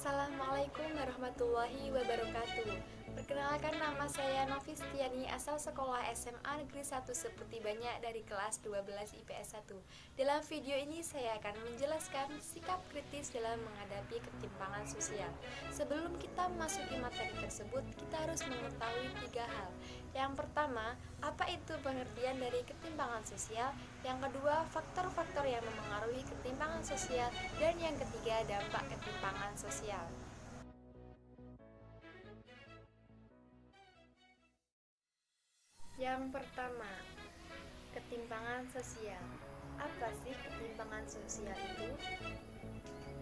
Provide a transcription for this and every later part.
Assalamualaikum warahmatullahi wabarakatuh. Perkenalkan, nama saya Novistiani, asal sekolah SMA Negeri 1 Seperti Banyak dari kelas 12 IPS 1. Dalam video ini saya akan menjelaskan sikap kritis dalam menghadapi ketimpangan sosial. Sebelum kita memasuki materi tersebut, kita harus mengetahui 3 hal. Yang pertama, apa itu pengertian dari ketimpangan sosial? Yang kedua, faktor-faktor yang memengaruhi ketimpangan sosial. Dan yang ketiga, dampak ketimpangan sosial. Yang pertama, ketimpangan sosial. Apa sih ketimpangan sosial itu?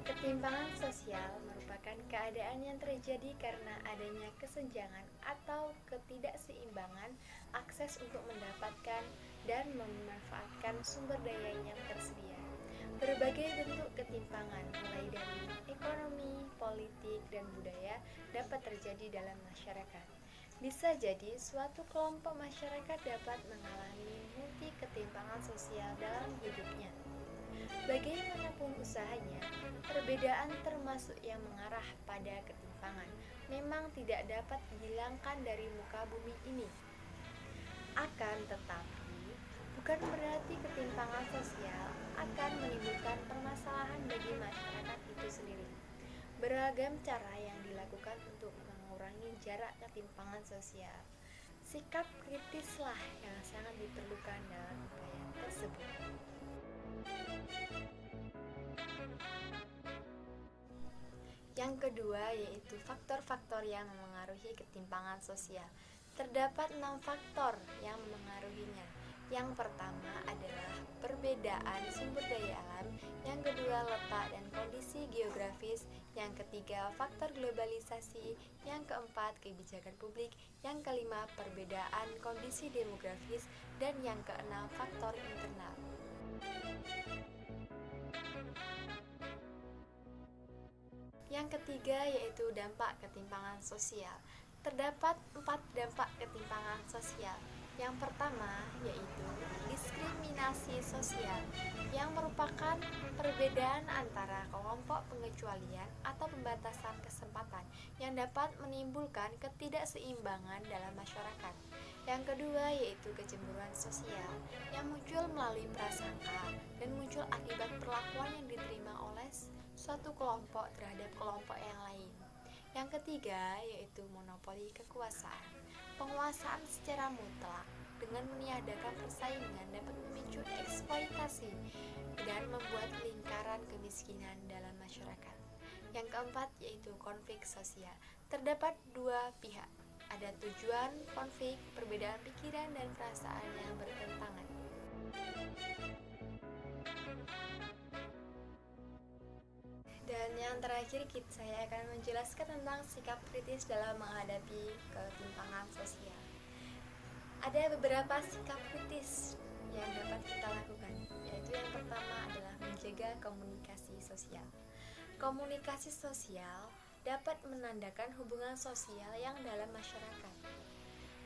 Ketimpangan sosial merupakan keadaan yang terjadi karena adanya kesenjangan atau ketidakseimbangan akses untuk mendapatkan dan memanfaatkan sumber daya yang tersedia. Berbagai bentuk ketimpangan, mulai dari ekonomi, politik, dan budaya, dapat terjadi dalam masyarakat. Bisa jadi suatu kelompok masyarakat dapat mengalami multi ketimpangan sosial dalam hidupnya. Bagaimanapun usahanya, perbedaan termasuk yang mengarah pada ketimpangan memang tidak dapat dihilangkan dari muka bumi ini. Akan tetapi, bukan berarti ketimpangan sosial akan menimbulkan permasalahan bagi masyarakat itu sendiri. Beragam cara yang dilakukan untuk mengurangi jarak ketimpangan sosial. Sikap kritislah yang sangat diperlukan dalam upaya tersebut. Yang kedua yaitu faktor-faktor yang memengaruhi ketimpangan sosial. Terdapat 6 faktor yang memengaruhinya. Yang pertama adalah perbedaan sumber daya alam, yang kedua letak dan kondisi geografis, yang ketiga faktor globalisasi, yang keempat kebijakan publik, yang kelima perbedaan kondisi demografis, dan yang keenam faktor internal. Yang ketiga yaitu dampak ketimpangan sosial. Terdapat 4 dampak ketimpangan sosial. Yang pertama yaitu diskriminasi sosial, yang merupakan perbedaan antara kelompok pengecualian atau pembatasan kesempatan yang dapat menimbulkan ketidakseimbangan dalam masyarakat. Yang kedua yaitu kecemburuan sosial, yang muncul melalui prasangka dan muncul akibat perlakuan yang diterima oleh suatu kelompok terhadap kelompok yang lain. Yang ketiga yaitu monopoli kekuasaan. Penguasaan secara mutlak dengan meniadakan persaingan dapat memicu eksploitasi dan membuat lingkaran kemiskinan dalam masyarakat. Yang keempat yaitu konflik sosial. Terdapat dua pihak. Ada tujuan konflik, perbedaan pikiran dan perasaan yang bertentangan. Dan yang terakhir, saya akan menjelaskan tentang sikap kritis dalam menghadapi ketimpangan sosial. Ada beberapa sikap kritis yang dapat kita lakukan, yaitu yang pertama adalah menjaga komunikasi sosial. Komunikasi sosial dapat menandakan hubungan sosial yang dalam masyarakat.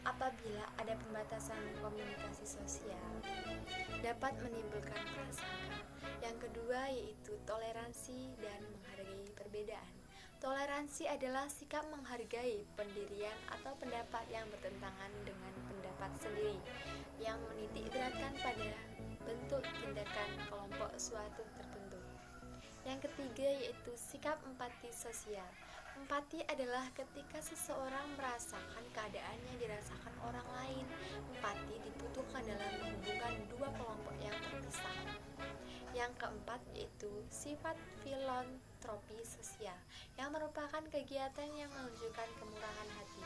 Apabila ada pembatasan komunikasi sosial, dapat menimbulkan prasangka. Yang kedua yaitu toleransi dan menghargai perbedaan. Toleransi adalah sikap menghargai pendirian atau pendapat yang bertentangan dengan pendapat sendiri, yang menitik beratkan pada bentuk tindakan kelompok suatu tertentu. Yang ketiga yaitu sikap empati sosial. Empati adalah ketika seseorang merasakan keadaan yang dirasakan orang lain. Empati dibutuhkan dalam menghubungkan dua kelompok yang terpisah. Yang keempat yaitu sifat filantropi sosial, yang merupakan kegiatan yang menunjukkan kemurahan hati.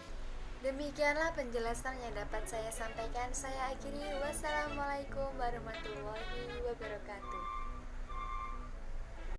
Demikianlah penjelasan yang dapat saya sampaikan. Saya akhiri. Wassalamualaikum warahmatullahi wabarakatuh.